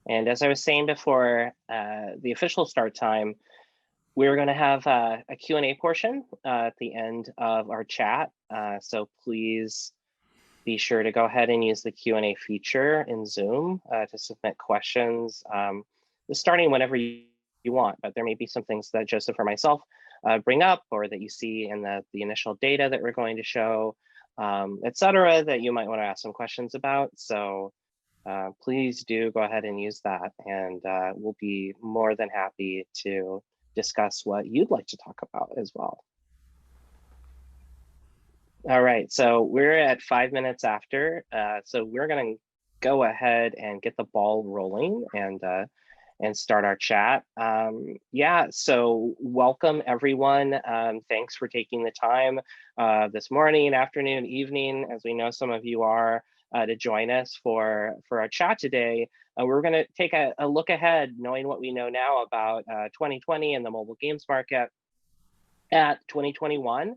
And as I was saying before, the official start time, we're going to have a Q&A portion at the end of our chat. So please be sure to go ahead and use the Q&A feature in Zoom to submit questions, starting whenever you want, but there may be some things that Joseph or myself bring up or that you see in the initial data that we're going to show, et cetera, that you might want to ask some questions about. So please do go ahead and use that, and we'll be more than happy to discuss what you'd like to talk about as well. All right, so we're at 5 minutes after, so we're going to go ahead and get the ball rolling and start our chat. Yeah, so welcome everyone. Thanks for taking the time this morning, afternoon, evening, as we know some of you are, to join us for our chat today. We're going to take a look ahead, knowing what we know now about 2020 and the mobile games market at 2021.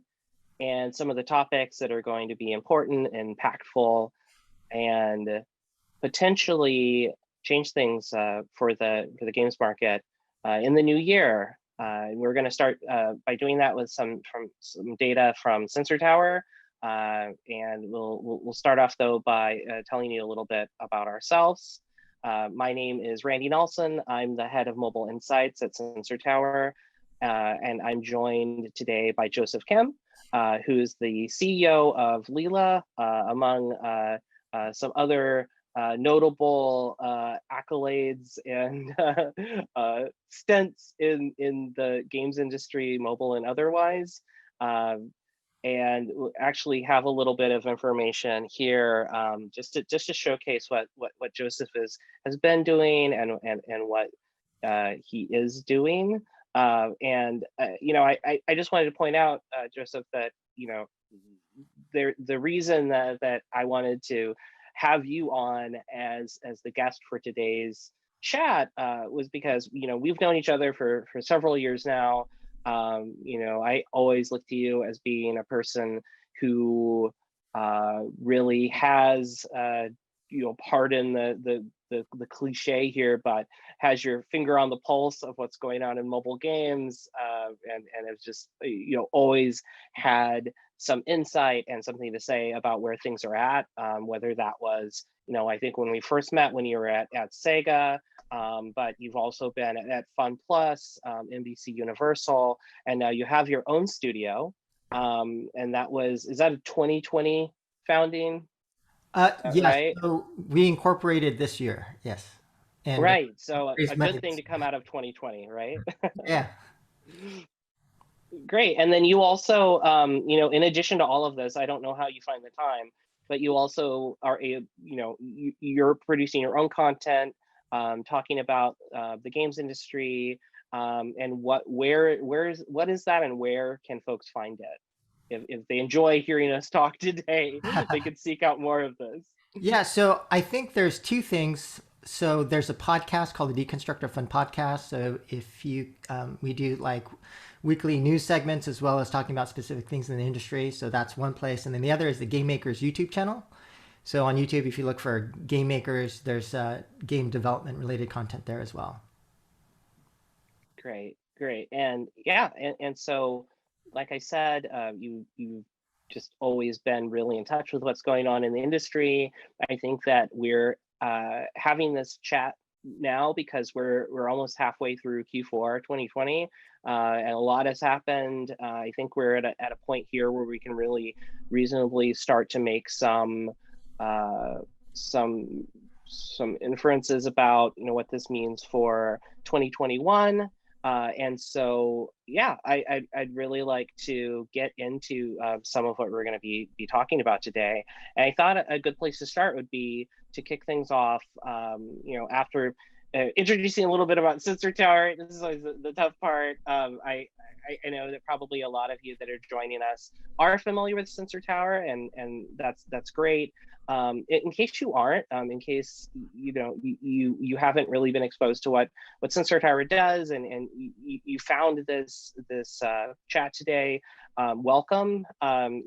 And some of the topics that are going to be important, impactful, and potentially change things for the games market in the new year. We're going to start by doing that with some data from Sensor Tower, and we'll start off though by telling you a little bit about ourselves. My name is Randy Nelson. I'm the head of mobile insights at Sensor Tower, and I'm joined today by Joseph Kim, who's the CEO of Leela, among some other notable accolades and stints in the games industry, mobile and otherwise. And we'll actually have a little bit of information here just to showcase what Joseph has been doing and what he is doing. You know, I just wanted to point out, Joseph, that the reason that I wanted to have you on as the guest for today's chat was because we've known each other for several years now. I always look to you as being a person who really has pardon the cliche here, but has your finger on the pulse of what's going on in mobile games, and has just always had some insight and something to say about where things are at, whether that was I think when we first met when you were at Sega, but you've also been at Fun Plus, NBC Universal, and now you have your own studio, and is that a 2020 founding? Yes, Right. so we incorporated this year, yes. And Right. So raised a money good thing to come out of 2020, right? yeah. Great. And then you also, in addition to all of this, I don't know how you find the time, but you also are you're producing your own content, talking about the games industry, and what is that, and where can folks find it? If they enjoy hearing us talk today, they could seek out more of this. Yeah, so I think there's two things. So there's a podcast called the Deconstructor Fun Podcast. So if you, we do like weekly news segments as well as talking about specific things in the industry. So that's one place. And then the other is the Game Makers YouTube channel. So on YouTube, if you look for Game Makers, there's game development related content there as well. Great. And yeah, and so, like I said, you've just always been really in touch with what's going on in the industry. I think that we're having this chat now because we're almost halfway through Q4 2020, and a lot has happened. I think we're at a point here where we can really reasonably start to make some inferences about what this means for 2021. And so, yeah, I'd really like to get into some of what we're going to be talking about today. And I thought a good place to start would be to kick things off, after introducing a little bit about Sensor Tower. This is always the tough part. I know that probably a lot of you that are joining us are familiar with Sensor Tower, and that's great. In case you aren't, in case you haven't really been exposed to what Sensor Tower does, and you found this chat today, welcome.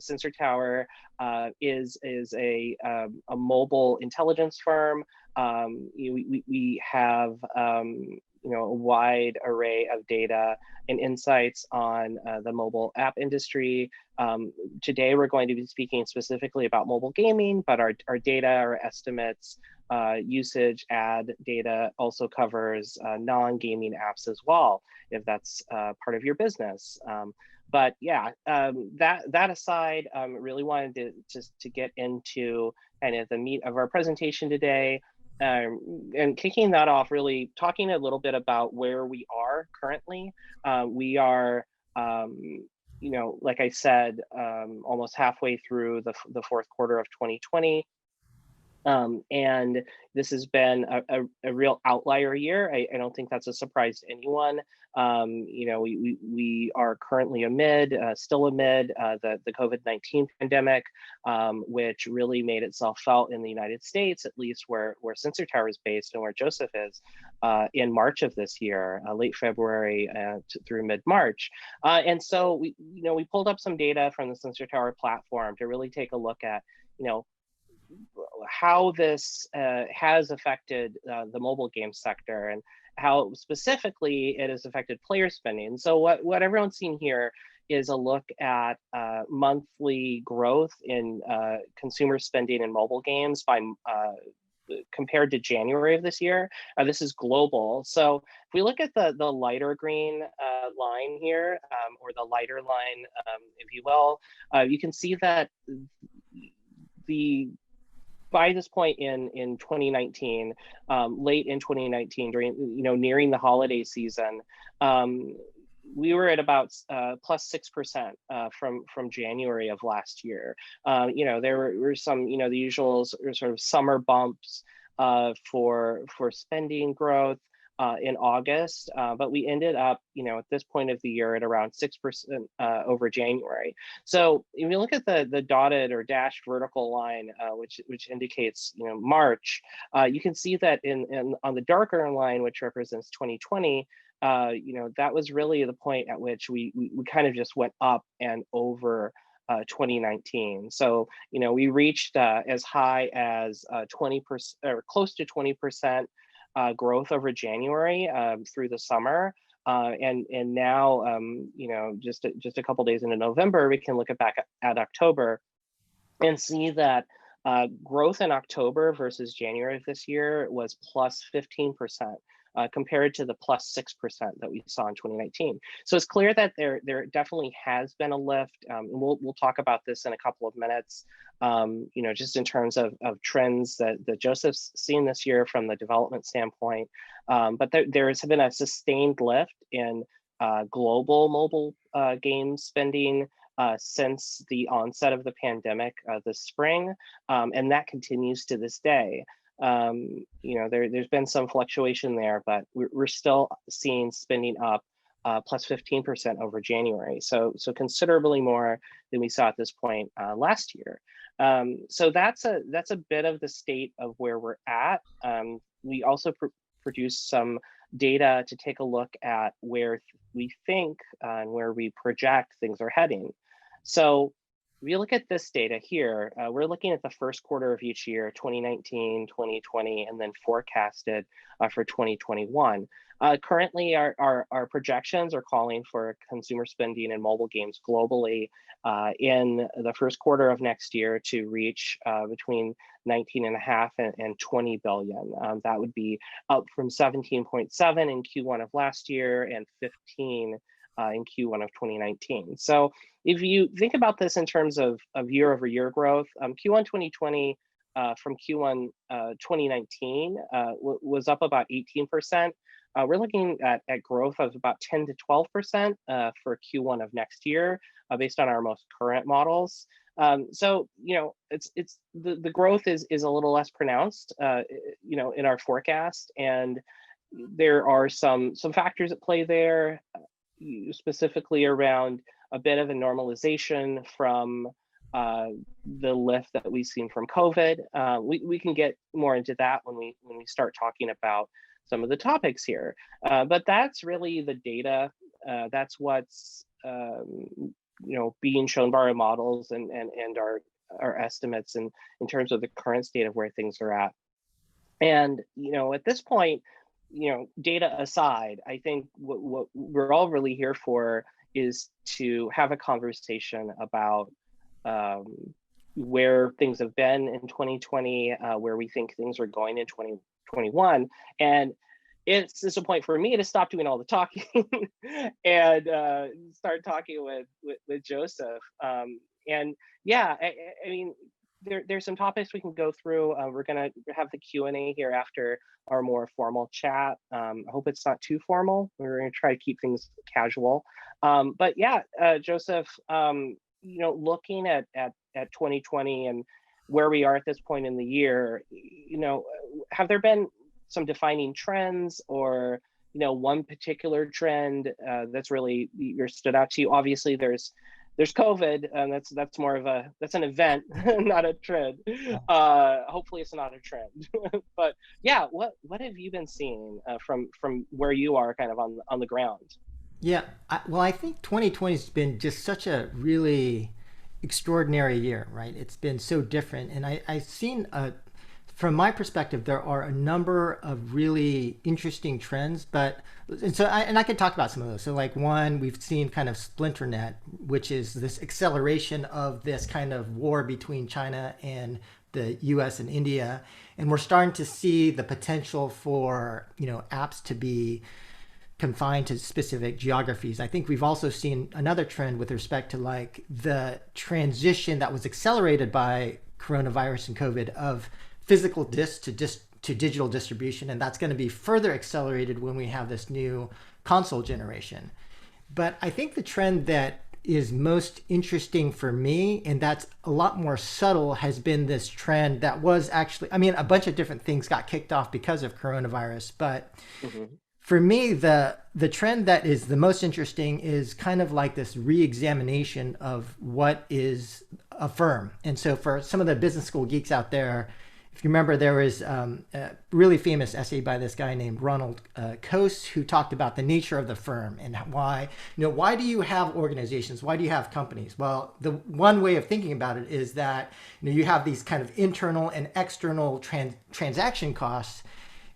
Sensor Tower is a mobile intelligence firm We have a wide array of data and insights on the mobile app industry. Today, we're going to be speaking specifically about mobile gaming, but our data, our estimates, usage, ad data also covers non-gaming apps as well, if that's part of your business. But yeah, that aside, really wanted to just to get into kind of the meat of our presentation today. And kicking that off, really talking a little bit about where we are currently. We are, like I said, almost halfway through the fourth quarter of 2020. And this has been a real outlier year. I don't think that's a surprise to anyone. We are currently still amid the COVID-19 pandemic, which really made itself felt in the United States, at least where Sensor Tower is based and where Joseph is, in March of this year, late February through mid-March. And so we pulled up some data from the Sensor Tower platform to really take a look at, how this has affected the mobile game sector and how specifically it has affected player spending. So what everyone's seen here is a look at monthly growth in consumer spending in mobile games by compared to January of this year. This is global. So if we look at the lighter green line here, or the lighter line, if you will, you can see that by this point in 2019, late in 2019, during nearing the holiday season, we were at about plus 6% from January of last year. There were some the usual sort of summer bumps for spending growth in August, but we ended up, at this point of the year at around 6% over January. So if you look at the dotted or dashed vertical line, which indicates, March, you can see that on the darker line, which represents 2020, that was really the point at which we kind of just went up and over 2019. So, we reached as high as 20% or close to 20% growth over January through the summer. And now, just a couple days into November, we can look back at October and see that growth in October versus January of this year was plus 15%. Compared to the plus 6% that we saw in 2019. So it's clear that there definitely has been a lift. And we'll talk about this in a couple of minutes, just in terms of trends that Joseph's seen this year from the development standpoint. But there has been a sustained lift in global mobile game spending since the onset of the pandemic this spring, and that continues to this day. There's been some fluctuation there, but we're still seeing spending up plus 15% over January. So considerably more than we saw at this point last year. So that's a bit of the state of where we're at. We also produced some data to take a look at where we think and where we project things are heading. So if you look at this data here, we're looking at the first quarter of each year, 2019, 2020, and then forecasted for 2021. Currently, our projections are calling for consumer spending in mobile games globally in the first quarter of next year to reach between 19.5 and 20 billion. That would be up from 17.7 in Q1 of last year and 15 in Q1 of 2019. So if you think about this in terms of year-over-year growth, Q1 2020 from Q1 2019 was up about 18%. We're looking at growth of about 10 to 12% for Q1 of next year, based on our most current models. So it's the growth is a little less pronounced, in our forecast, and there are some factors at play there, specifically around a bit of a normalization from the lift that we've seen from COVID. We can get more into that when we start talking about some of the topics here. But that's really the data. That's what's being shown by our models and our estimates in terms of the current state of where things are at. And, at this point, data aside, I think what we're all really here for is to have a conversation about um, where things have been in 2020, where we think things are going in 2021. And it's a point for me to stop doing all the talking and start talking with Joseph. And yeah, I mean, there's some topics we can go through. We're gonna have the Q&A here after our more formal chat. I hope it's not too formal. We're gonna try to keep things casual. But yeah, Joseph, looking at 2020 and where we are at this point in the year, have there been some defining trends, or one particular trend that's really stood out to you? Obviously, there's COVID, and that's more of that's an event, not a trend. Hopefully, it's not a trend. But yeah, what have you been seeing from where you are, kind of on the ground? Yeah, well, I think 2020 has been just such a really extraordinary year, right? It's been so different, and I've seen from my perspective, there are a number of really interesting trends, but and I can talk about some of those. So, like one, we've seen kind of Splinternet, which is this acceleration of this kind of war between China and the U.S. and India, and we're starting to see the potential for apps to be confined to specific geographies. I think we've also seen another trend with respect to like the transition that was accelerated by coronavirus and COVID of physical disc to digital distribution, and that's going to be further accelerated when we have this new console generation. But I think the trend that is most interesting for me, and that's a lot more subtle, has been this trend that was actually, I mean, a bunch of different things got kicked off because of coronavirus, but Mm-hmm. for me, the trend that is the most interesting is kind of like this re-examination of what is a firm. And so for some of the business school geeks out there, if you remember, there was a really famous essay by this guy named Ronald Coase, who talked about the nature of the firm and why, why do you have organizations? Why do you have companies? Well, the one way of thinking about it is that, you have these kind of internal and external transaction costs,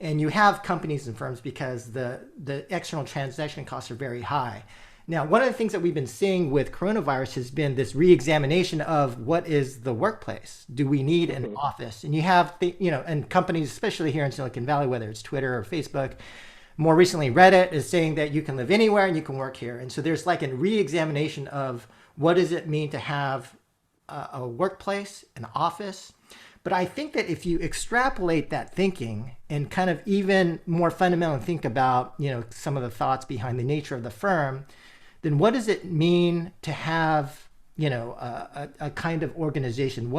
and you have companies and firms because the external transaction costs are very high. Now, one of the things that we've been seeing with coronavirus has been this re-examination of what is the workplace. Do we need an Mm-hmm. office? And you have and companies, especially here in Silicon Valley, whether it's Twitter or Facebook, more recently Reddit is saying that you can live anywhere and you can work here. And so there's like a re-examination of what does it mean to have a workplace, an office. But I think that if you extrapolate that thinking and kind of even more fundamentally think about, some of the thoughts behind the nature of the firm, then what does it mean to have, a kind of organization?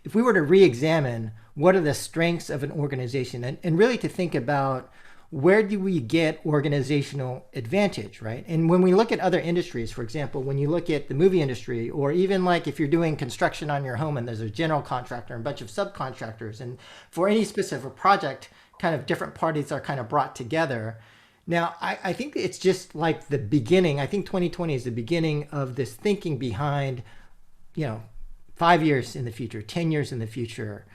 If we were to re-examine what are the strengths of an organization, and really to think about where do we get organizational advantage, right? And when we look at other industries, for example, when you look at the movie industry, or even like if you're doing construction on your home and there's a general contractor and a bunch of subcontractors, and for any specific project, kind of different parties are kind of brought together. Now, I think it's just like the beginning. I think 2020 is the beginning of this thinking behind, 5 years in the future, 10 years in the future.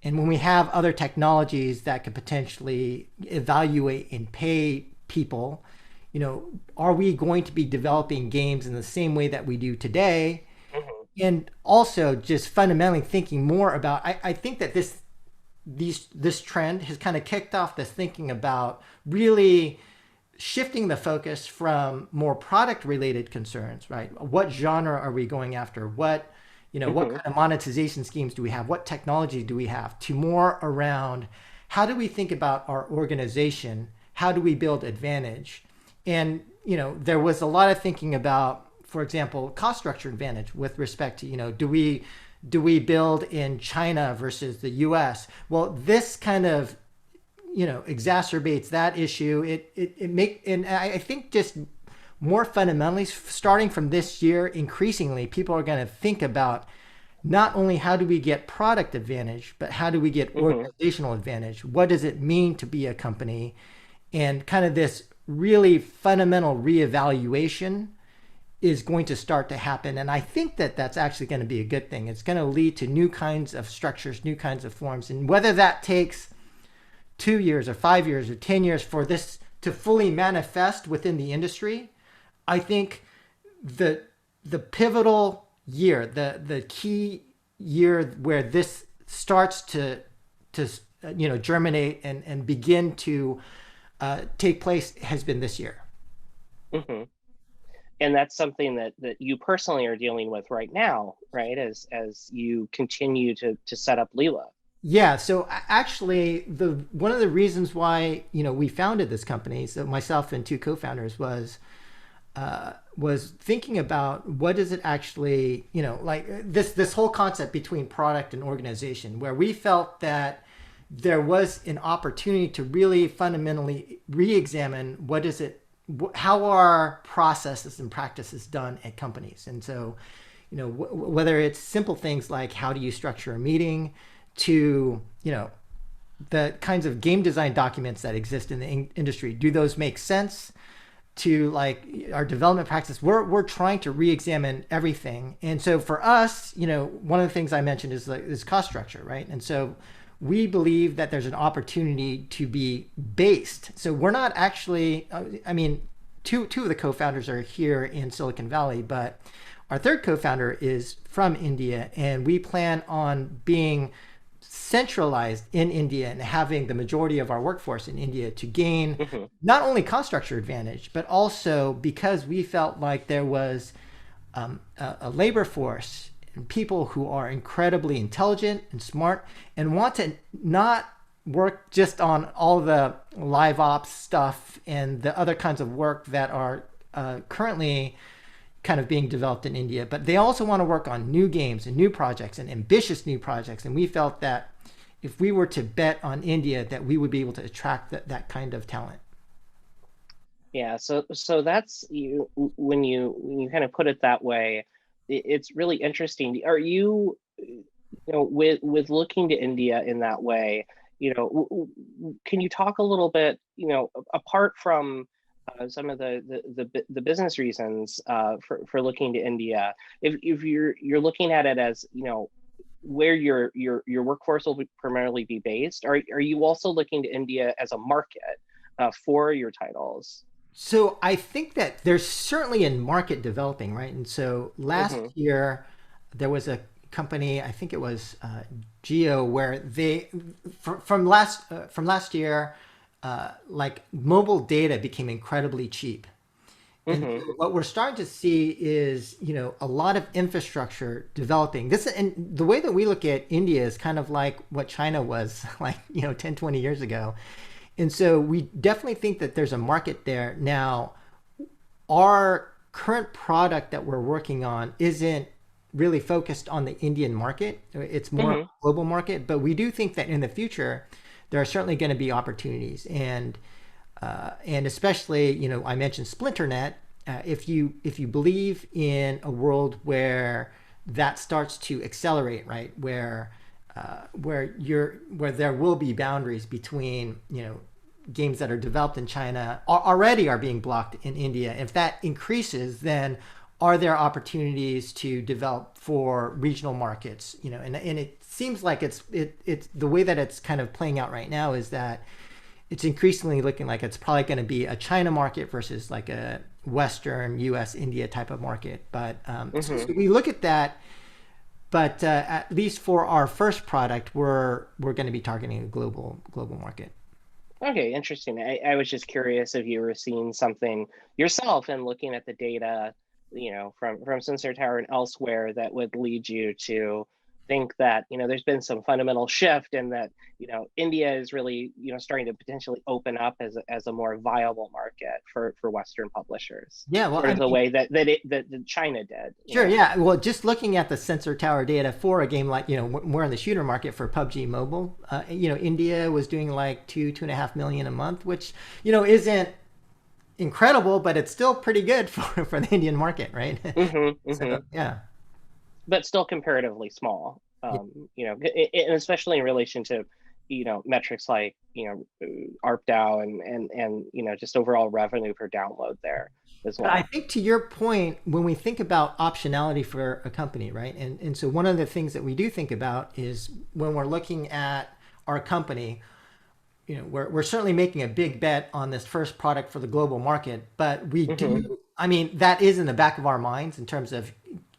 And when we have other technologies that could potentially evaluate and pay people, are we going to be developing games in the same way that we do today? Mm-hmm. And also just fundamentally thinking more about, I think that this trend has kind of kicked off this thinking about really shifting the focus from more product related concerns, right? What genre are we going after? What Mm-hmm. kind of monetization schemes do we have? What technology do we have? To more around how do we think about our organization? How do we build advantage? And, there was a lot of thinking about, for example, cost structure advantage with respect to, do we build in China versus the US? Well, this kind of, exacerbates that issue. And I think just more fundamentally, starting from this year, increasingly, people are going to think about not only how do we get product advantage, but how do we get Mm-hmm. organizational advantage? What does it mean to be a company? And kind of this really fundamental reevaluation is going to start to happen. And I think that that's actually going to be a good thing. It's going to lead to new kinds of structures, new kinds of forms. And whether that takes 2 years or 5 years or 10 years for this to fully manifest within the industry, I think the pivotal year, the key year where this starts to germinate and begin to take place has been this year. Hmm. And that's something that you personally are dealing with right now, right? As you continue to set up Leela. Yeah, so actually, the one of the reasons why we founded this company, so myself and two co-founders, was thinking about what is it actually, like this whole concept between product and organization, where we felt that there was an opportunity to really fundamentally re-examine what is it, how are processes and practices done at companies. And so, whether it's simple things like how do you structure a meeting, to the kinds of game design documents that exist in the industry, do those make sense, to like our development practice. We're trying to re-examine everything. And so for us, one of the things I mentioned is like this cost structure, right? And so we believe that there's an opportunity to be based. So we're not actually, I mean, two of the co-founders are here in Silicon Valley, but our third co-founder is from India, and we plan on being centralized in India and having the majority of our workforce in India to gain Hmm. not only cost structure advantage, but also because we felt like there was a labor force and people who are incredibly intelligent and smart and want to not work just on all the live ops stuff and the other kinds of work that are currently kind of being developed in India, but they also want to work on new games and new projects and ambitious new projects. And we felt that if we were to bet on India, that we would be able to attract that kind of talent. Yeah, so that's you when you kind of put it that way, it's really interesting. Are you, with looking to India in that way, can you talk a little bit, apart from some of the business reasons for looking to India, if you're looking at it as, where your workforce will primarily be based, are you also looking to India as a market for your titles? So I think that there's certainly a market developing, right? And so last Hmm. year there was a company, I think it was Geo, where from last year, like mobile data became incredibly cheap. And Hmm. so what we're starting to see is, a lot of infrastructure developing. This and the way that we look at India is kind of like what China was like, 10, 20 years ago. And so we definitely think that there's a market there. Now, our current product that we're working on isn't really focused on the Indian market. It's more of Hmm. a global market, but we do think that in the future there are certainly going to be opportunities, and especially, I mentioned Splinternet. If you believe in a world where that starts to accelerate, right, where there will be boundaries between games that are developed in China already are being blocked in India. If that increases, then are there opportunities to develop for regional markets? And it seems like it's the way that it's kind of playing out right now is that it's increasingly looking like it's probably going to be a China market versus like a Western U.S. India type of market. But so Hmm. we look at that. But at least for our first product, we're going to be targeting a global market. Okay, interesting. I was just curious if you were seeing something yourself and looking at the data, from Sensor Tower and elsewhere that would lead you to think that, there's been some fundamental shift and that, India is really, starting to potentially open up as a more viable market for Western publishers, Yeah, well, sort I of the mean, way that China did, sure, yeah. Well, just looking at the sensor tower data for a game like, we're in the shooter market for PUBG Mobile. India was doing like 2.5 million a month, which, isn't incredible, but it's still pretty good for the Indian market, right? Hmm. So, Hmm. yeah. But still comparatively small. Yeah. And especially in relation to, metrics like, ARPDAU and just overall revenue per download there. as But I well. think to your point, when we think about optionality for a company, right? And so one of the things that we do think about is when we're looking at our company, you know, we're certainly making a big bet on this first product for the global market, but we Hmm. do, I mean, that is in the back of our minds in terms of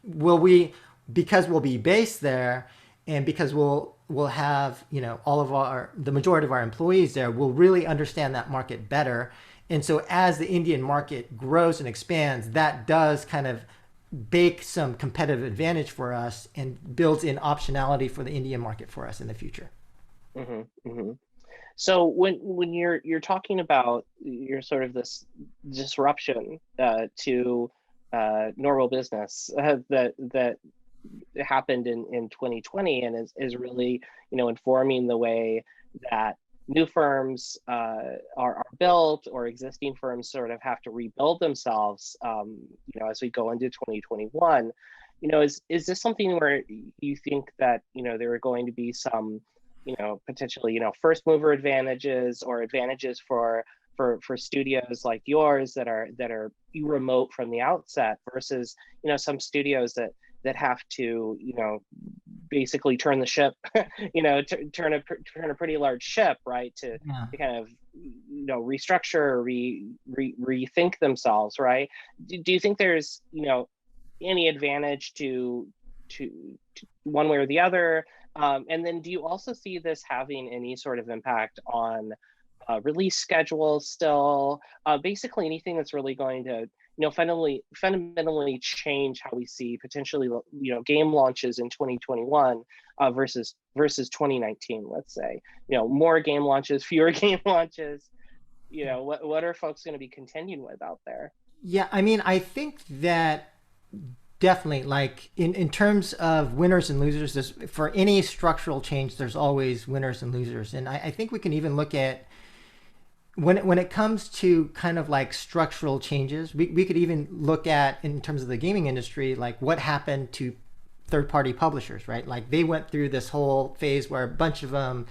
will we, because we'll be based there and because we'll have, you know, all of our, the majority of our employees there, will really understand that market better. And so as the Indian market grows and expands, that does kind of bake some competitive advantage for us and builds in optionality for the Indian market for us in the future. Hmm. Hmm. So when you're talking about your sort of this disruption to normal business that happened in 2020 and is really, informing the way that new firms are built, or existing firms sort of have to rebuild themselves, as we go into 2021. Is this something where you think that, there are going to be some, potentially, first mover advantages or advantages for studios like yours that are remote from the outset versus, some studios that have to, basically turn the ship, turn a pretty large ship, right? Yeah. To kind of, restructure, rethink themselves, right? Do you think there's, any advantage to one way or the other? And then do you also see this having any sort of impact on release schedules still? Basically anything that's really going to, fundamentally change how we see potentially, game launches in 2021 versus 2019, let's say. More game launches, fewer game launches. What are folks going to be contending with out there? Yeah, I mean, I think that definitely, like in terms of winners and losers, for any structural change, there's always winners and losers. And I think we can even look at when it comes to kind of like structural changes, we could even look at in terms of the gaming industry, like what happened to third party publishers, right? Like they went through this whole phase where a bunch of them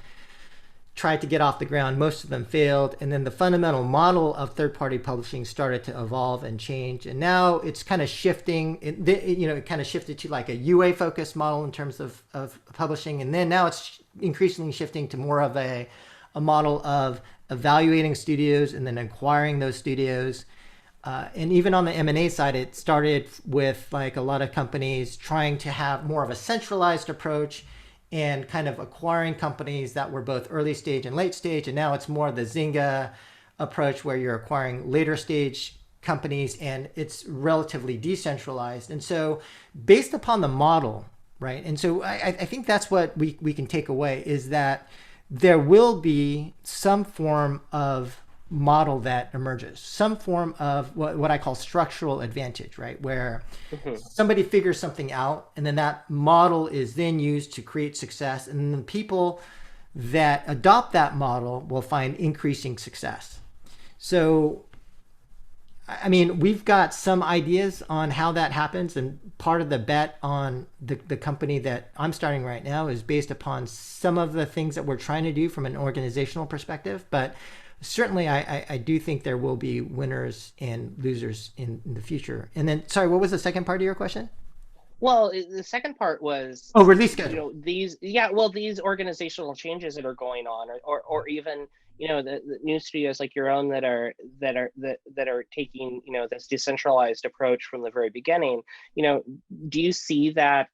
tried to get off the ground. Most of them failed. And then the fundamental model of third party publishing started to evolve and change. And now it's kind of shifting. It kind of shifted to like a UA focused model in terms of publishing. And then now it's increasingly shifting to more of a model of evaluating studios and then acquiring those studios. And even on the M&A side, it started with like a lot of companies trying to have more of a centralized approach and kind of acquiring companies that were both early stage and late stage. And now it's more the Zynga approach where you're acquiring later stage companies and it's relatively decentralized. And so based upon the model, right? And so I think that's what we can take away is that there will be some form of model that emerges, some form of what I call structural advantage, right? Where Hmm. somebody figures something out and then that model is then used to create success. And the people that adopt that model will find increasing success. So, I mean, we've got some ideas on how that happens. And part of the bet on the company that I'm starting right now is based upon some of the things that we're trying to do from an organizational perspective. But certainly, I do think there will be winners and losers in the future. And then, sorry, what was the second part of your question? Well, the second part was, Oh, release schedule. these organizational changes that are going on, or even, the new studios like your own that are taking, this decentralized approach from the very beginning. You know, do you see that,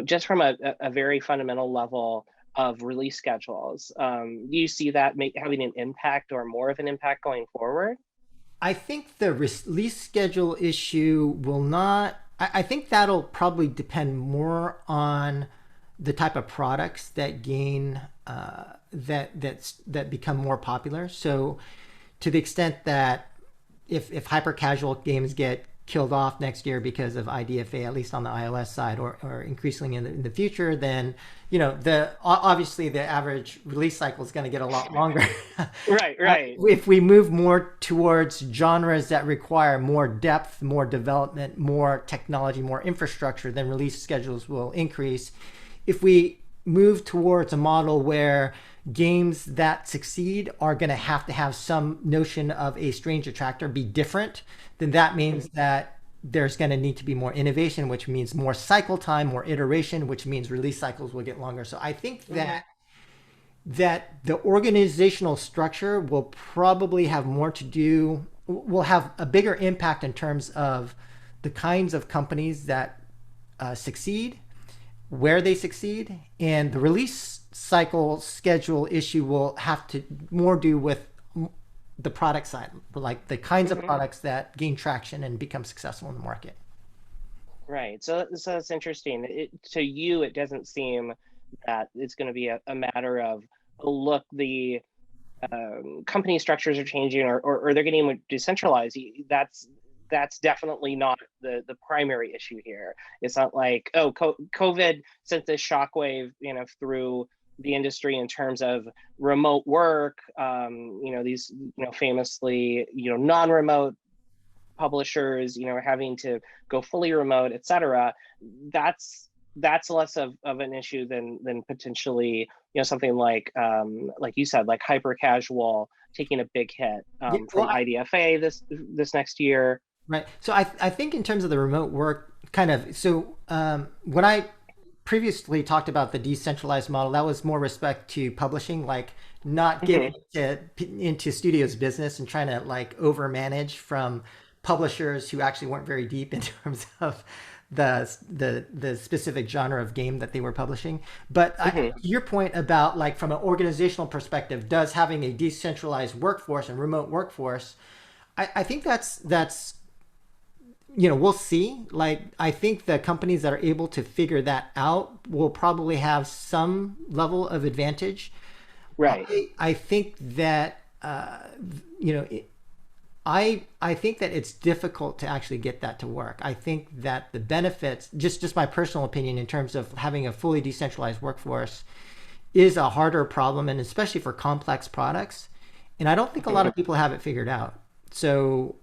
just from a very fundamental level of release schedules? Do you see that having an impact or more of an impact going forward? I think the release schedule issue will not. I think that'll probably depend more on the type of products that gain that become more popular. So, to the extent that if hyper casual games get killed off next year because of IDFA, at least on the iOS side, or increasingly in the future, then the obviously the average release cycle is going to get a lot longer. Right, right. If we move more towards genres that require more depth, more development, more technology, more infrastructure, then release schedules will increase. If we move towards a model where games that succeed are going to have some notion of a strange attractor be different, then that means that there's going to need to be more innovation, which means more cycle time, more iteration, which means release cycles will get longer. So I think that the organizational structure will probably have more to do, will have a bigger impact in terms of the kinds of companies that succeed, where they succeed, and the release cycle schedule issue will have to more do with the product side, like the kinds of Mhm. products that gain traction and become successful in the market. Right. So it's interesting. To you, it doesn't seem that it's going to be a matter of, oh, look, the company structures are changing, or they're getting decentralized. That's definitely not the primary issue here. It's not like, oh, COVID sent this shockwave, through the industry in terms of remote work. These, famously, non-remote publishers, having to go fully remote, et cetera. That's less of an issue than potentially, something like you said, like hyper casual taking a big hit Yeah, from IDFA this next year. right. So I think in terms of the remote work kind of, so when I previously talked about the decentralized model, that was more respect to publishing, like not Hmm. getting into studios business and trying to like over manage from publishers who actually weren't very deep in terms of the specific genre of game that they were publishing. But Hmm. your point about like from an organizational perspective, does having a decentralized workforce and remote workforce, I think that's we'll see. Like, I think the companies that are able to figure that out will probably have some level of advantage. Right. I think that, you know, it, I think that it's difficult to actually get that to work. I think that the benefits, just my personal opinion in terms of having a fully decentralized workforce, is a harder problem, and especially for complex products. And I don't think a lot Hmm. of people have it figured out. So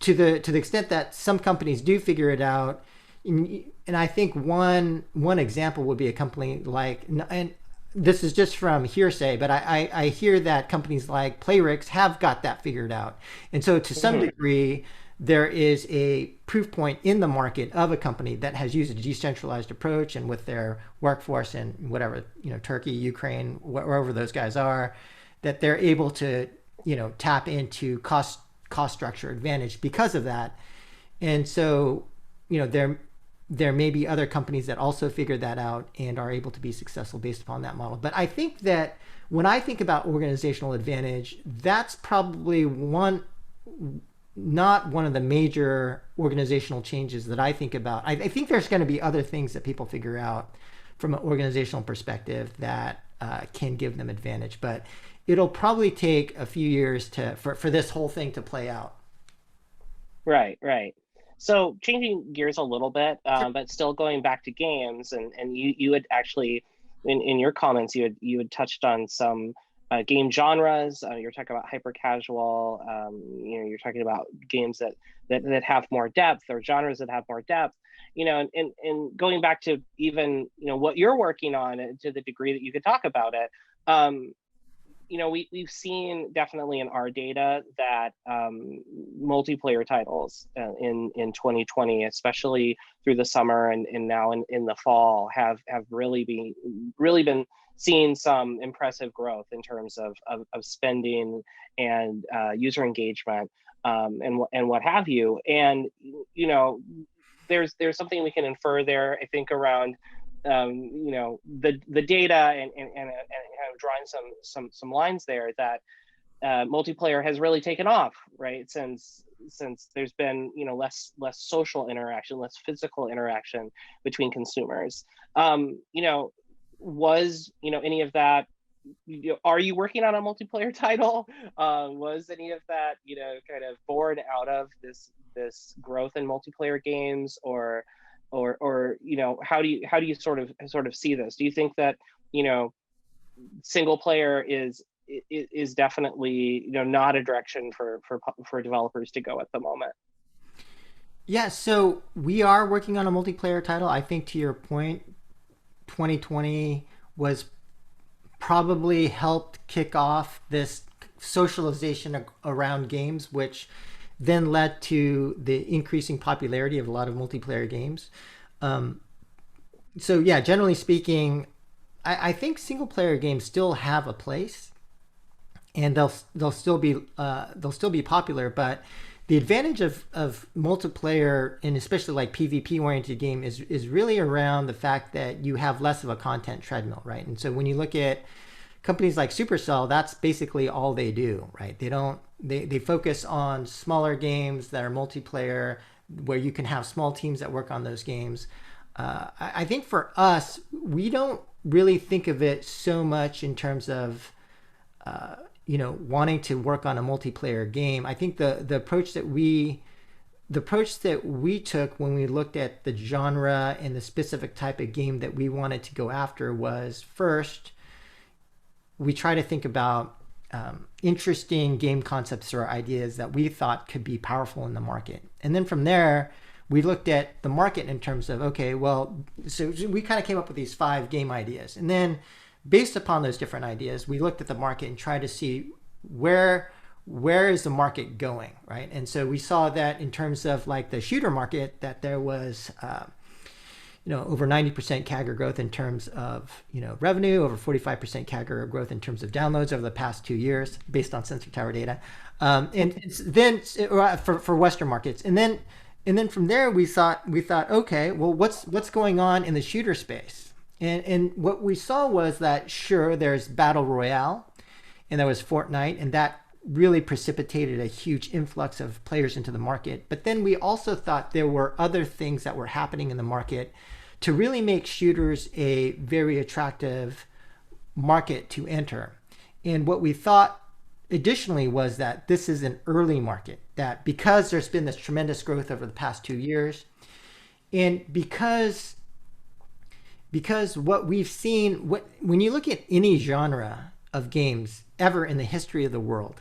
to the extent that some companies do figure it out, and I think one example would be a company like, and this is just from hearsay, but I hear that companies like Playrix have got that figured out, and so to some Hmm. degree there is a proof point in the market of a company that has used a decentralized approach, and with their workforce in whatever, Turkey, Ukraine, wherever those guys are, that they're able to tap into cost structure advantage because of that. And so, there may be other companies that also figured that out and are able to be successful based upon that model. But I think that when I think about organizational advantage, that's probably not one of the major organizational changes that I think about. I think there's going to be other things that people figure out from an organizational perspective that can give them advantage, but it'll probably take a few years for this whole thing to play out. Right, right. So changing gears a little bit, but still going back to games, and you had actually, in your comments, you had touched on some game genres. You're talking about hyper casual. You're talking about games that have more depth, or genres that have more depth. And going back to even what you're working on, to the degree that you could talk about it. We've seen definitely in our data that multiplayer titles in 2020, especially through the summer and now in the fall, have really been seeing some impressive growth in terms of spending and user engagement, and what have you. And there's something we can infer there, I think, around the data, and kind of drawing some lines there, that multiplayer has really taken off, right? Since there's been less social interaction, less physical interaction between consumers. Was any of that, are you working on a multiplayer title? Was any of that kind of born out of this growth in multiplayer games, or how do you sort of see this? Do you think that you know single player is definitely not a direction for developers to go at the moment? Yeah, so we are working on a multiplayer title. I think to your point, 2020 was probably helped kick off this socialization around games, which then led to the increasing popularity of a lot of multiplayer games. Um, so yeah, generally speaking, I think single player games still have a place, and they'll still be popular. But the advantage of multiplayer, and especially like PvP oriented game, is really around the fact that you have less of a content treadmill, right? And so when you look at companies like Supercell, that's basically all they do, right? They focus on smaller games that are multiplayer, where you can have small teams that work on those games. I think for us, we don't really think of it so much in terms of wanting to work on a multiplayer game. I think the approach that we took when we looked at the genre and the specific type of game that we wanted to go after was, first, we try to think about interesting game concepts or ideas that we thought could be powerful in the market. And then from there, we looked at the market in terms of, okay, well, so we kind of came up with these 5 game ideas. And then based upon those different ideas, we looked at the market and tried to see where is the market going, right? And so we saw that in terms of like the shooter market, that there was over 90% CAGR growth in terms of revenue, over 45% CAGR growth in terms of downloads over the past 2 years, based on Sensor Tower data, and then for Western markets, and then from there we thought, okay, well, what's going on in the shooter space, and what we saw was that, sure, there's Battle Royale, and there was Fortnite, and that really precipitated a huge influx of players into the market. But then we also thought there were other things that were happening in the market to really make shooters a very attractive market to enter. And what we thought additionally was that this is an early market, that because there's been this tremendous growth over the past 2 years, and because what we've seen, when you look at any genre of games ever in the history of the world,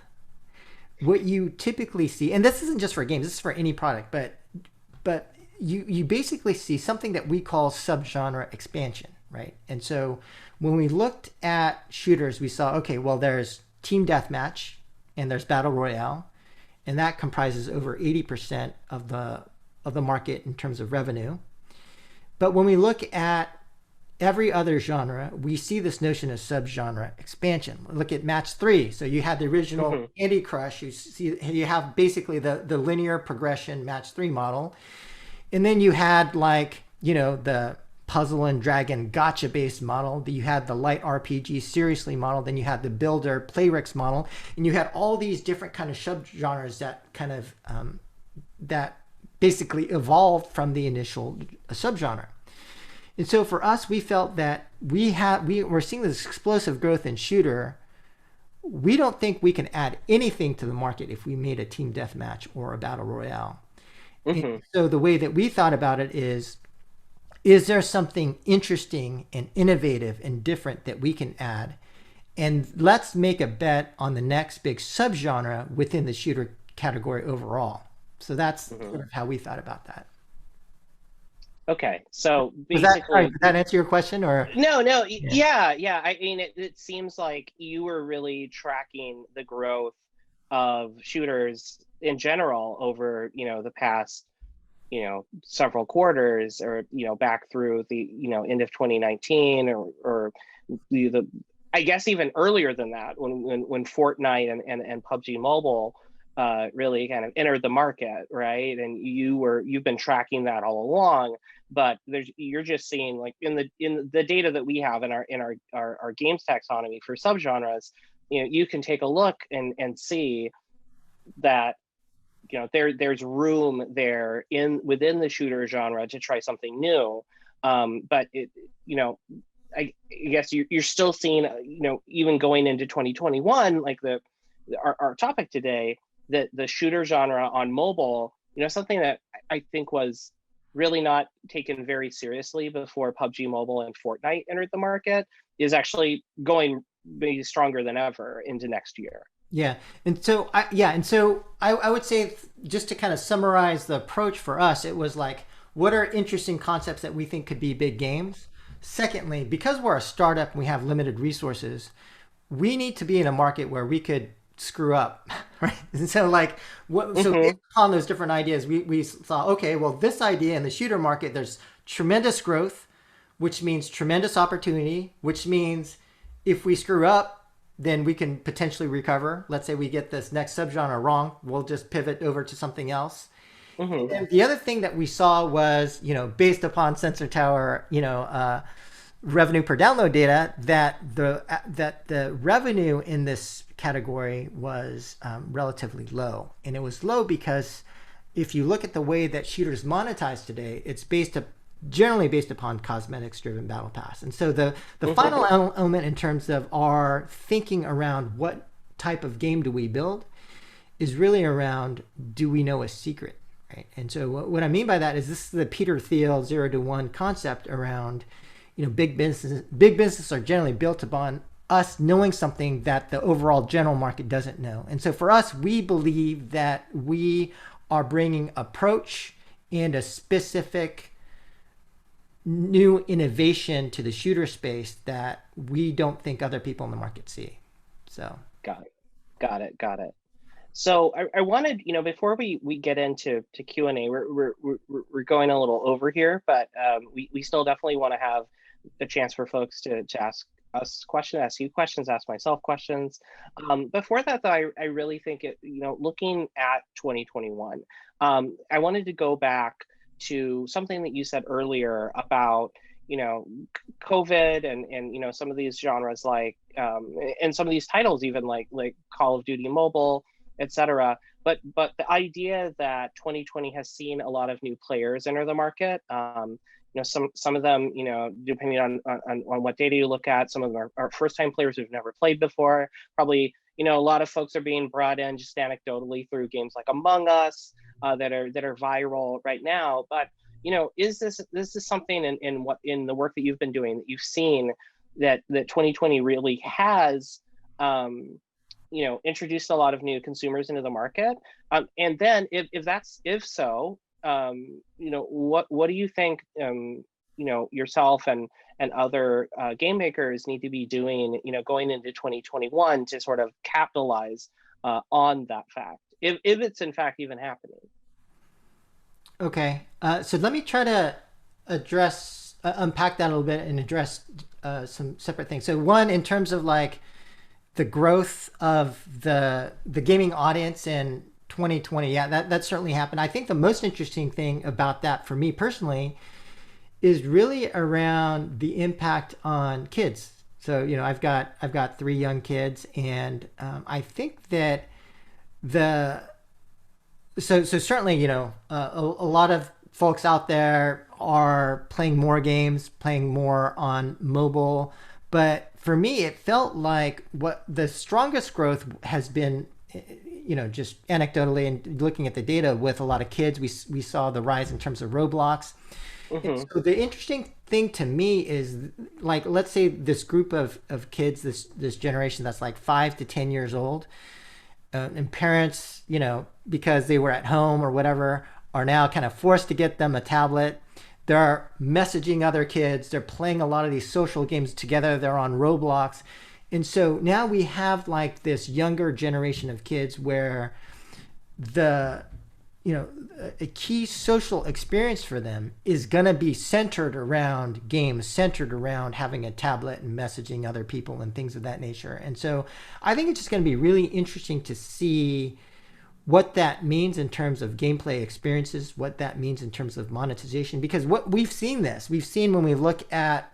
what you typically see, and this isn't just for games, this is for any product, but you basically see something that we call subgenre expansion, right? And so when we looked at shooters, we saw, okay, well, there's team deathmatch and there's battle royale, and that comprises over 80% of the market in terms of revenue. But when we look at every other genre, we see this notion of subgenre expansion. Look at Match 3. So you had the original Candy Crush. You have basically the linear progression Match 3 model. And then you had the Puzzle and Dragon gotcha based model. You had the light RPG seriously model. Then you had the builder Playrix model. And you had all these different kind of subgenres that kind of that basically evolved from the initial subgenre. And so for us, we felt that we're seeing this explosive growth in shooter. We don't think we can add anything to the market if we made a team deathmatch or a battle royale. And so the way that we thought about it is there something interesting and innovative and different that we can add? And let's make a bet on the next big subgenre within the shooter category overall. So that's sort of how we thought about that. Okay, so basically, did that answer your question, or no, yeah. I mean, it seems like you were really tracking the growth of shooters in general over the past several quarters, or back through the end of 2019, or the I guess even earlier than that, when Fortnite and PUBG Mobile really kind of entered the market, right? And you've been tracking that all along, but you're just seeing, like, in the data that we have in our games taxonomy for subgenres, you can take a look and see that there's room there within the shooter genre to try something new, but I guess you're still seeing, even going into 2021, like our topic today, that the shooter genre on mobile, something that I think was really not taken very seriously before PUBG Mobile and Fortnite entered the market, is actually going maybe stronger than ever into next year. Yeah. And so I would say, just to kind of summarize the approach for us, it was like, what are interesting concepts that we think could be big games? Secondly, because we're a startup and we have limited resources, we need to be in a market where we could screw up, right? And so like so Mm-hmm. based on those different ideas, we saw, okay, well, this idea in the shooter market, there's tremendous growth, which means tremendous opportunity, which means if we screw up, then we can potentially recover. Let's say we get this next subgenre wrong, we'll just pivot over to something else. Mm-hmm. And the other thing that we saw was, based upon Sensor Tower, revenue per download data, that the revenue in this category was relatively low, and it was low because if you look at the way that shooters monetize today, it's generally based upon cosmetics driven battle pass. And so the final element in terms of our thinking around what type of game do we build is really around, do we know a secret, right? And so what I mean by that is, this is the Peter Thiel 0 to 1 concept around, big business are generally built upon us knowing something that the overall general market doesn't know. And so for us, we believe that we are bringing approach and a specific new innovation to the shooter space that we don't think other people in the market see. So Got it. Got it. Got it. So I wanted, before we get into Q&A, we're going a little over here, but we still definitely want to have a chance for folks to ask us questions, ask you questions, ask myself questions. Before that, though, I really think looking at 2021, I wanted to go back to something that you said earlier about COVID and some of these genres and some of these titles even like Call of Duty Mobile, etc. But the idea that 2020 has seen a lot of new players enter the market. Some of them, depending on what data you look at, some of them are first time players who've never played before. Probably, a lot of folks are being brought in just anecdotally through games like Among Us that are viral right now. But is this something in the work that you've been doing that you've seen that 2020 really has introduced a lot of new consumers into the market? And then if so, what do you think yourself and other game makers need to be doing going into 2021 to sort of capitalize on that fact, if it's in fact even happening? okay, so let me try to unpack that a little bit and address some separate things. So one, in terms of like the growth of the gaming audience in 2020, yeah, that certainly happened. I think the most interesting thing about that for me personally is really around the impact on kids. So I've got 3 young kids, and I think that so certainly a lot of folks out there are playing more games, playing more on mobile, but for me it felt like what the strongest growth has been, just anecdotally and looking at the data with a lot of kids, we saw the rise in terms of Roblox. And Mm-hmm. so the interesting thing to me is, like, let's say this group of kids, this generation that's like 5 to 10 years old, and parents, because they were at home or whatever, are now kind of forced to get them a tablet. They're messaging other kids. They're playing a lot of these social games together. They're on Roblox. And so now we have like this younger generation of kids where the a key social experience for them is going to be centered around games, centered around having a tablet and messaging other people and things of that nature. And so I think it's just going to be really interesting to see what that means in terms of gameplay experiences, what that means in terms of monetization, because what we've seen when we look at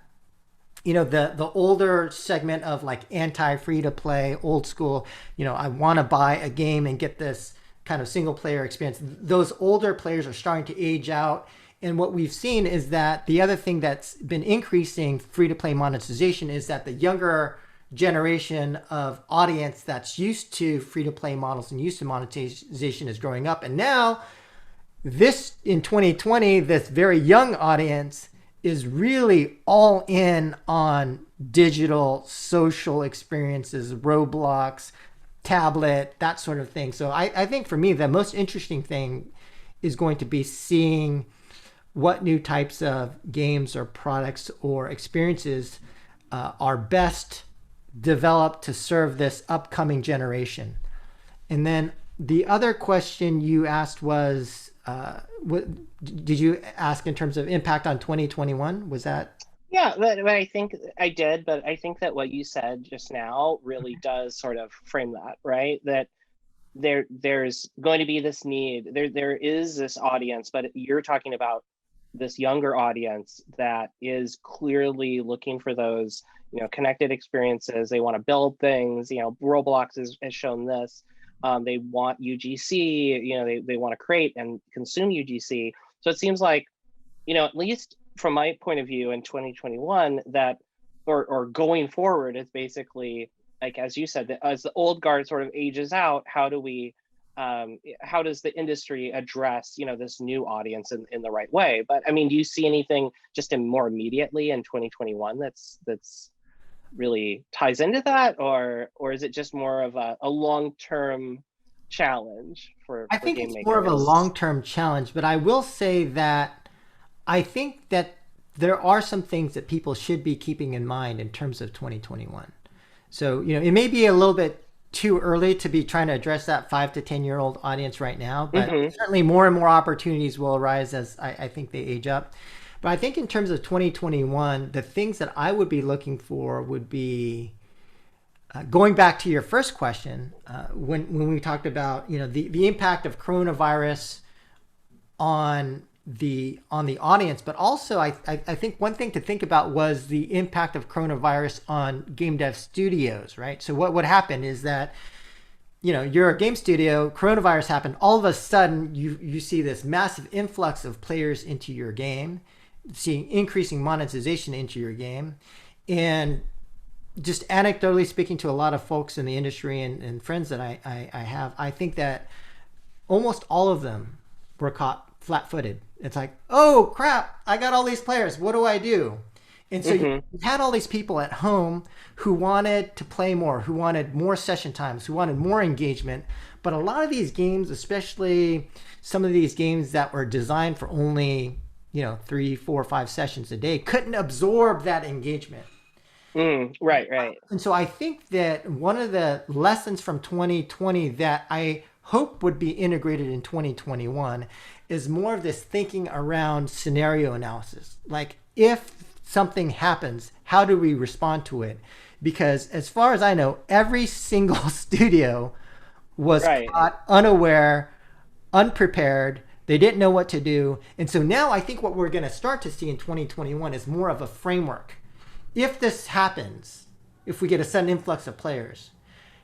the older segment of like anti free to play, old school, I want to buy a game and get this kind of single player experience. Those older players are starting to age out. And what we've seen is that the other thing that's been increasing free to play monetization is that the younger generation of audience that's used to free to play models and used to monetization is growing up. And now this in 2020, this very young audience is really all in on digital social experiences, Roblox, tablet, that sort of thing. So I think for me, the most interesting thing is going to be seeing what new types of games or products or experiences are best developed to serve this upcoming generation. And then the other question you asked was, what did you ask in terms of impact on 2021? Was that? Yeah, but I think I did, but I think that what you said just now really does sort of frame that, right? That there's going to be this need. There is this audience, but you're talking about this younger audience that is clearly looking for those, connected experiences. They want to build things. Roblox has shown this. They want UGC. They want to create and consume UGC. So it seems like, at least from my point of view in 2021, that or going forward is basically, like as you said, that as the old guard sort of ages out, how does the industry address this new audience in the right way? But I mean, do you see anything just in more immediately in 2021 that's really ties into that, or is it just more of a long-term challenge for I think game it's more of a makers? long-term challenge, but I will say that I think that there are some things that people should be keeping in mind in terms of 2021. So, it may be a little bit too early to be trying to address that 5 to 10-year-old audience right now, but Mm-hmm. certainly more and more opportunities will arise as I think they age up. But I think in terms of 2021, the things that I would be looking for would be going back to your first question, when we talked about the impact of coronavirus on the audience, but also I think one thing to think about was the impact of coronavirus on game dev studios, right? So what would happen is that you're a game studio, coronavirus happened, all of a sudden you see this massive influx of players into your game, seeing increasing monetization into your game, and just anecdotally speaking to a lot of folks in the industry and friends that I have, I think that almost all of them were caught flat-footed. It's like, oh crap, I got all these players. What do I do? And so you Mm-hmm. had all these people at home who wanted to play more, who wanted more session times, who wanted more engagement. But a lot of these games, especially some of these games that were designed for only 3, 4, 5 sessions a day, couldn't absorb that engagement. Right. And so I think that one of the lessons from 2020 that I hope would be integrated in 2021 is more of this thinking around scenario analysis. Like, if something happens, how do we respond to it? Because as far as I know, every single studio was Right. caught unaware, unprepared. They didn't know what to do. And so now I think what we're going to start to see in 2021 is more of a framework. If this happens, if we get a sudden influx of players,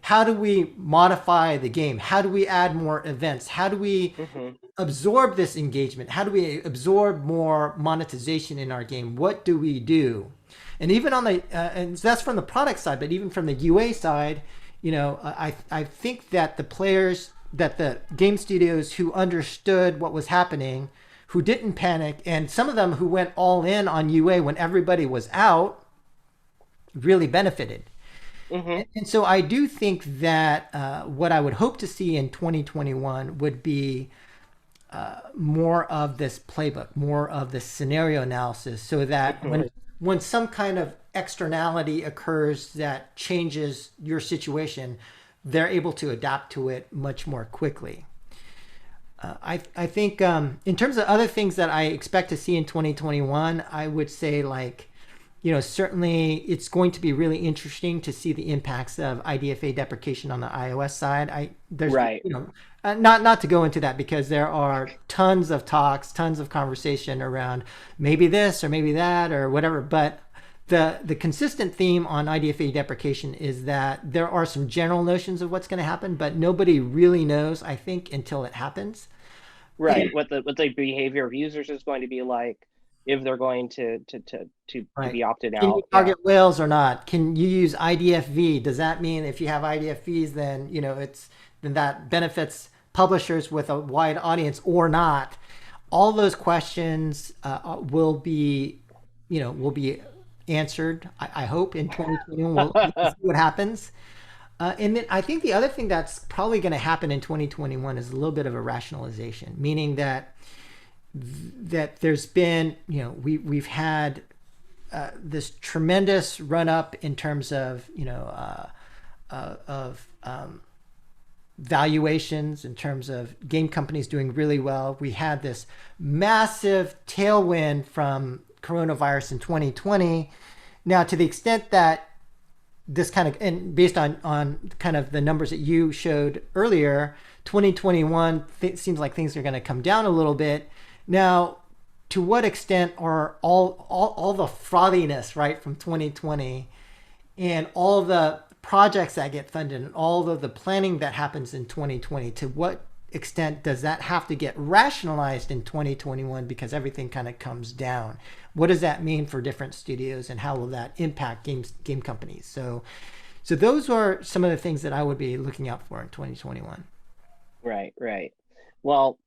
how do we modify the game? How do we add more events? How do we Mm-hmm. absorb this engagement? How do we absorb more monetization in our game? What do we do? And even on the and so that's from the product side, but even from the UA side, I think that the game studios who understood what was happening, who didn't panic, and some of them who went all in on UA when everybody was out, really benefited. Mm-hmm. And so I do think that what I would hope to see in 2021 would be more of this playbook, more of this scenario analysis, so that Mm-hmm. when some kind of externality occurs that changes your situation, they're able to adapt to it much more quickly. I think in terms of other things that I expect to see in 2021, I would say, like, certainly it's going to be really interesting to see the impacts of IDFA deprecation on the iOS side. There's, Right. not to go into that, because there are tons of talks, tons of conversation around maybe this or maybe that or whatever. But the consistent theme on IDFA deprecation is that there are some general notions of what's going to happen, but nobody really knows, I think, until it happens. Right. What the behavior of users is going to be like, if they're going to Right. be opted Can you out. Yeah. target whales or not? Can you use IDFV? Does that mean if you have IDFVs, then then that benefits publishers with a wide audience or not? All those questions will be answered, I hope, in 2021. We'll see what happens. And then I think the other thing that's probably going to happen in 2021 is a little bit of a rationalization, meaning that that there's been, we've had this tremendous run up in terms of, of valuations, in terms of game companies doing really well. We had this massive tailwind from coronavirus in 2020. Now, to the extent that this kind of, and based on kind of the numbers that you showed earlier, 2021 seems like things are going to come down a little bit. Now, to what extent are all the frothiness, right, from 2020 and all the projects that get funded and all of the planning that happens in 2020, to what extent does that have to get rationalized in 2021 because everything kind of comes down? What does that mean for different studios, and how will that impact game companies? So those are some of the things that I would be looking out for in 2021. Right, right. Well,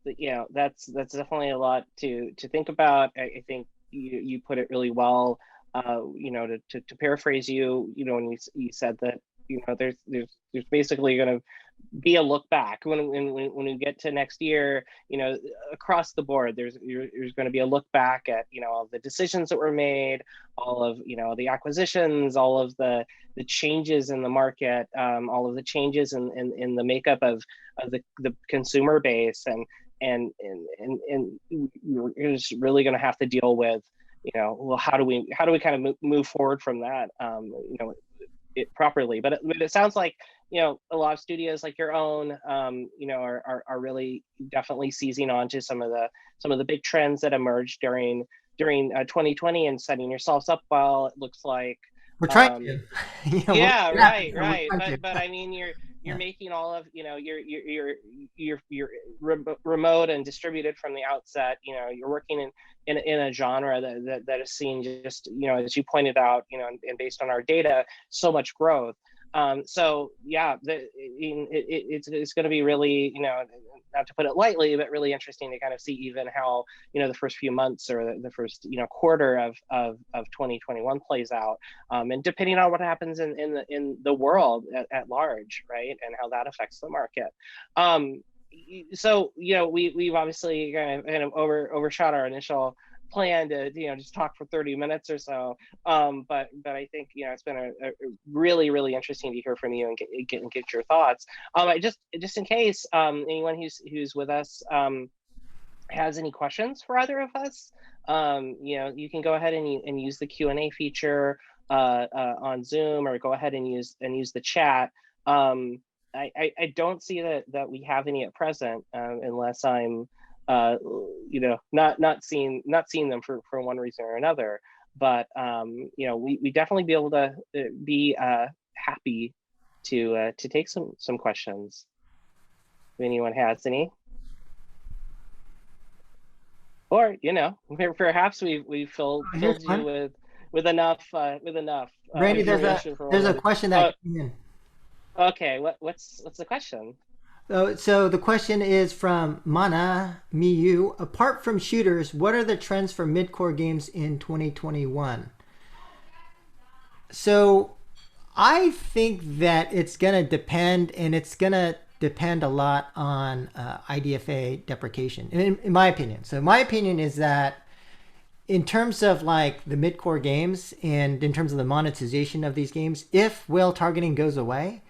that's definitely a lot to think about. I think you put it really well. To paraphrase you, when you said that, there's basically going to be a look back when we get to next year. Across the board, there's going to be a look back at all the decisions that were made, all of the acquisitions, all of the changes in the market, all of the changes in the makeup of the consumer base, and you're just really going to have to deal with well, how do we kind of move forward from that, it properly. But it sounds like a lot of studios like your own are really definitely seizing on to some of the big trends that emerged during 2020 and setting yourselves up well, it looks like. We're trying to. Yeah, right. But I mean, you're making all of you're remote and distributed from the outset. You're working in a genre that is seeing, just as you pointed out, and based on our data, so much growth. So yeah, it's going to be really, not to put it lightly, but really interesting to kind of see even how the first few months or the first quarter of 2021 plays out, and depending on what happens in the world at large, right, and how that affects the market. So we've obviously kind of overshot our initial plan to just talk for 30 minutes or so, but I think it's been a really interesting to hear from you and get your thoughts. I just in case anyone who's with us has any questions for either of us, you can go ahead and use the Q&A feature on Zoom, or go ahead and use the chat. I don't see that we have any at present, unless I'm not seeing them for one reason or another. But we definitely be able to be happy to take some questions if anyone has any, or perhaps we've filled you with enough Randy, there's a question that came in. Okay, what's the question? So the question is from Mana Miyu. Apart from shooters, what are the trends for mid-core games in 2021? So I think that it's going to depend, and it's going to depend a lot on IDFA deprecation, in my opinion. So my opinion is that in terms of like the mid-core games and in terms of the monetization of these games, if whale targeting goes away,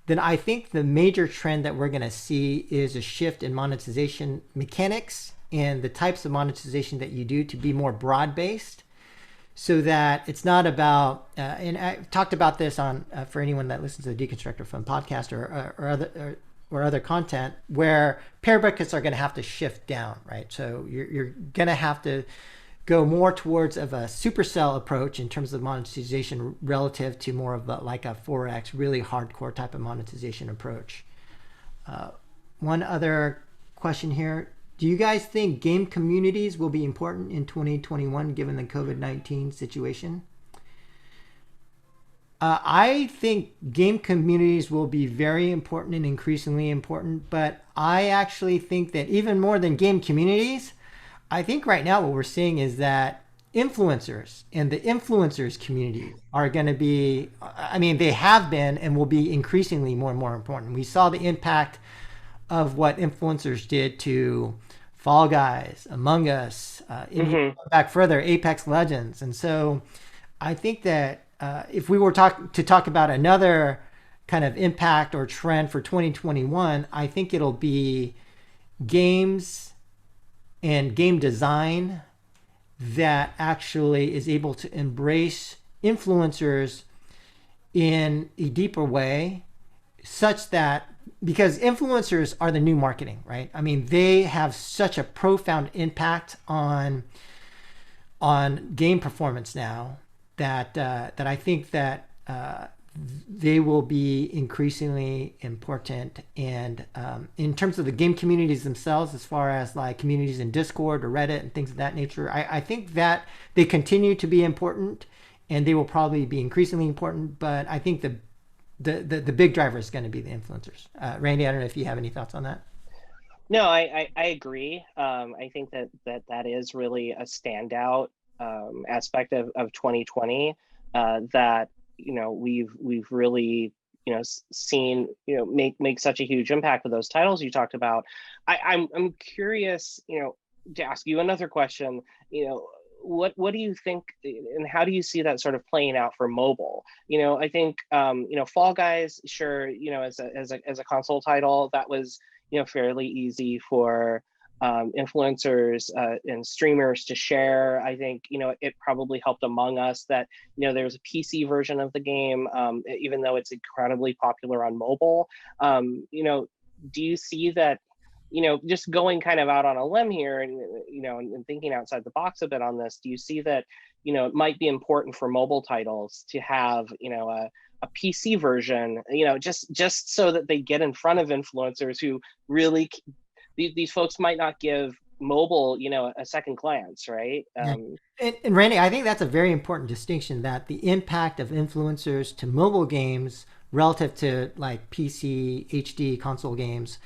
then I think the major trend that we're going to see is a shift in monetization mechanics and the types of monetization that you do to be more broad-based, so that it's not about, and I talked about this on for anyone that listens to the Deconstructor Fun podcast or other content, where pair buckets are going to have to shift down, right? So you're going to have to go more towards of a supercell approach in terms of monetization relative to more of like a 4X, really hardcore type of monetization approach. One other question here. Do you guys think game communities will be important in 2021 given the COVID-19 situation? I think game communities will be very important and increasingly important, but I actually think that even more than game communities, I think right now what we're seeing is that influencers and the influencers community are going to be, they have been and will be increasingly more and more important. We saw the impact of what influencers did to Fall Guys, Among Us, even Hmm. back further, Apex Legends. And so I think that if we were to talk about another kind of impact or trend for 2021, I think it'll be games and game design that actually is able to embrace influencers in a deeper way, such that, because influencers are the new marketing, right? I mean, they have such a profound impact on game performance now that I think that they will be increasingly important. And in terms of the game communities themselves, as far as like communities in Discord or Reddit and things of that nature, I think that they continue to be important, and they will probably be increasingly important. But I think the big driver is going to be the influencers. Randy, I don't know if you have any thoughts on that. No, I agree. I think that is really a standout aspect of 2020, that we've really seen make such a huge impact with those titles you talked about. I'm curious, to ask you another question. What do you think, and how do you see that sort of playing out for mobile? I think Fall Guys, sure, as a console title, that was fairly easy for influencers and streamers to share. I think it probably helped Among Us that there's a PC version of the game, even though it's incredibly popular on mobile. Do you see that? Just going kind of out on a limb here, and thinking outside the box a bit on this, do you see that it might be important for mobile titles to have a PC version, just so that they get in front of influencers who really these folks might not give mobile a second glance, right? Yeah. And Randy, I think that's a very important distinction, that the impact of influencers to mobile games relative to like PC, HD console games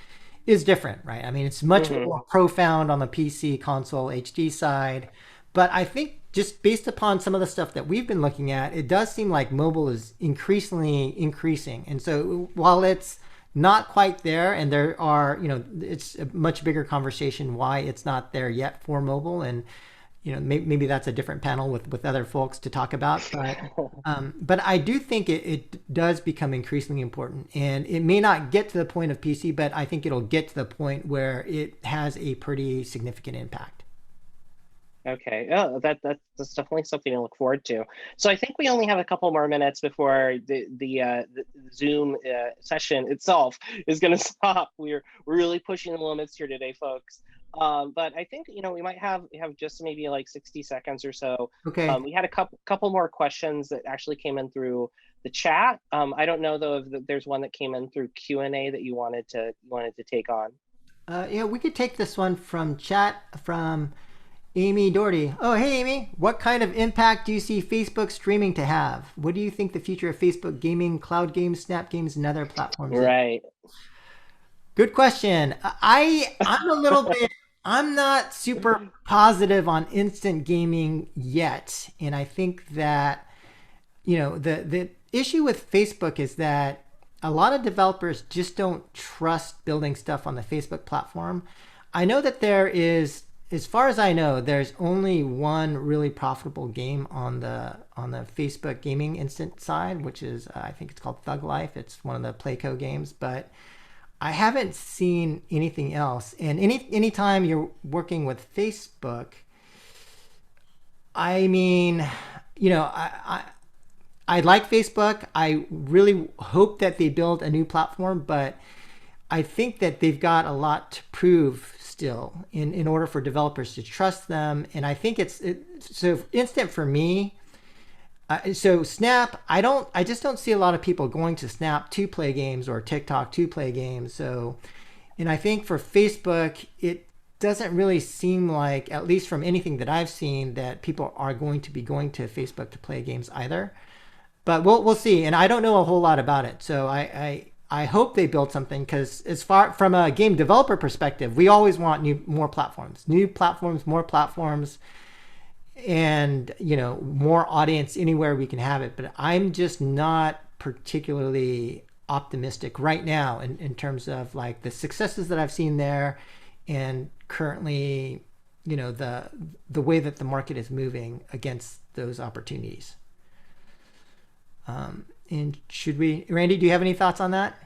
is different, right? I mean, it's much Hmm. more profound on the PC, console, HD side. But I think just based upon some of the stuff that we've been looking at, it does seem like mobile is increasingly increasing. And so while it's not quite there, and there are, it's a much bigger conversation why it's not there yet for mobile. And maybe that's a different panel with other folks to talk about. But I do think it does become increasingly important, and it may not get to the point of PC, but I think it'll get to the point where it has a pretty significant impact. Okay. Oh, that's definitely something to look forward to. So I think we only have a couple more minutes before the Zoom session itself is going to stop. We're really pushing the limits here today, folks. But I think we might have just maybe like 60 seconds or so. Okay. We had a couple more questions that actually came in through the chat. I don't know though if there's one that came in through Q&A that you wanted to take on. Yeah, we could take this one from chat from Amy Doherty. Oh, hey, Amy. What kind of impact do you see Facebook streaming to have? What do you think the future of Facebook gaming, cloud games, Snap games, and other platforms is? Right. Good question. I'm a little bit. I'm not super positive on instant gaming yet, and I think that the issue with Facebook is that a lot of developers just don't trust building stuff on the Facebook platform. I know that there is, as far as I know, there's only one really profitable game on the Facebook gaming instant side, which is I think it's called Thug Life. It's one of the Playco games, but I haven't seen anything else. And anytime you're working with Facebook, I mean, I like Facebook. I really hope that they build a new platform, but I think that they've got a lot to prove still in order for developers to trust them. And I think so instant for me. So Snap, I just don't see a lot of people going to Snap to play games or TikTok to play games. So, and I think for Facebook, it doesn't really seem like, at least from anything that I've seen, that people are going to be going to Facebook to play games either. But we'll see. And I don't know a whole lot about it. So I hope they build something, because as far from a game developer perspective, we always want more platforms, more platforms, and more audience anywhere we can have it. But I'm just not particularly optimistic right now in terms of like the successes that I've seen there, and currently, the way that the market is moving against those opportunities. And should we, Randy, do you have any thoughts on that?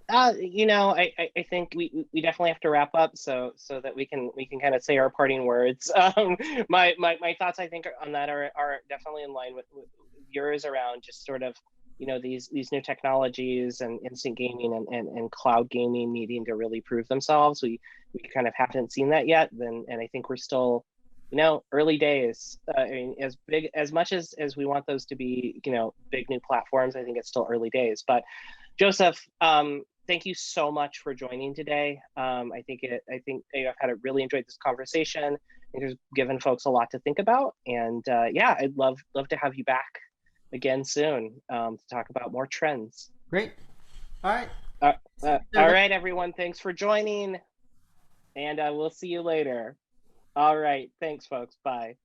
I think we definitely have to wrap up so that we can kind of say our parting words. My thoughts I think on that are definitely in line with yours around just sort of these new technologies and instant gaming and cloud gaming needing to really prove themselves. We kind of haven't seen that yet. And I think we're still early days. I mean, as much as we want those to be big new platforms, I think it's still early days. But Joseph, thank you so much for joining today. I think I've had a really enjoyed this conversation. I think it's given folks a lot to think about, and yeah, I'd love to have you back again soon to talk about more trends. Great. All right. Uh, all right, everyone, thanks for joining, and we'll see you later. All right, thanks, folks. Bye.